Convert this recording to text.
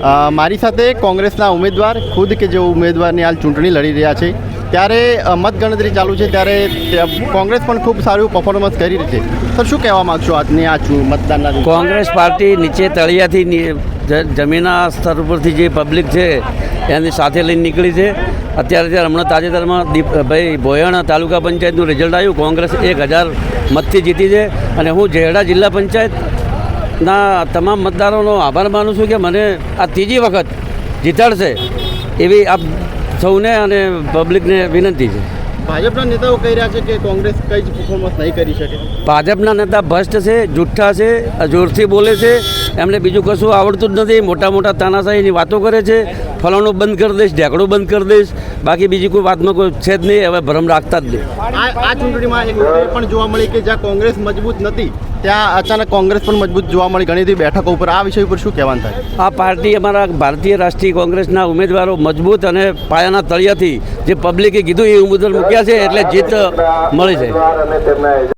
મારી સાથે કોંગ્રેસના ઉમેદવાર ખુદ કે જે ઉમેદવારની હાલ ચૂંટણી લડી રહ્યા છે ત્યારે મતગણતરી ચાલુ છે ત્યારે કોંગ્રેસ પણ ખૂબ સારું પરફોર્મન્સ કરી રહી છે. સર, શું કહેવા માગશો આજની આ મતદાનના દિવસે? કોંગ્રેસ પાર્ટી નીચે તળિયાથી જમીનના સ્તર ઉપરથી જે પબ્લિક છે એની સાથે લઈને નીકળી છે. અત્યારે હમણાં તાજેતરમાં ભાઈ ભોયણ તાલુકા પંચાયતનું રિઝલ્ટ આવ્યું. કોંગ્રેસ 1000 મતથી જીતી છે અને હું જેડા જિલ્લા પંચાયતના તમામ મતદારોનો આભાર માનું છું કે મને આ ત્રીજી વખત જીતાડશે એવી આપ સૌને અને પબ્લિકને વિનંતી છે. ભાજપના નેતાઓ કહી રહ્યા છે કે કોંગ્રેસ કંઈ જ પરફોર્મન્સ નહીં કરી શકે. ભાજપના નેતા ભ્રષ્ટ છે, જુઠ્ઠા છે, જોરથી બોલે છે, એમને બીજું કશું આવડતું જ નથી. મોટા મોટા તાનાશાહીની વાતો કરે છે. ફલાણું બંધ કરી દઈશ, ઢેકડું બંધ કરી દઈશ, બાકી બીજી કોઈ વાતમાં કોઈ છે જ નહીં. હવે ભ્રમ રાખતા જ નહીં. આ ચૂંટણીમાં એક વખત પણ જોવા મળી કે જ્યાં કોંગ્રેસ મજબૂત નથી ત્યાં અચાનક કોંગ્રેસ પણ મજબૂત જોવા મળી ઘણી બધી બેઠકો ઉપર. આ વિષય ઉપર શું કહેવાનું થાય? આ પાર્ટી અમારા ભારતીય રાષ્ટ્રીય કોંગ્રેસના ઉમેદવારો મજબૂત અને પાયાના તળિયાથી જે પબ્લિકે કીધું એ ઉમેદવાર મૂક્યા છે એટલે જીત મળી છે.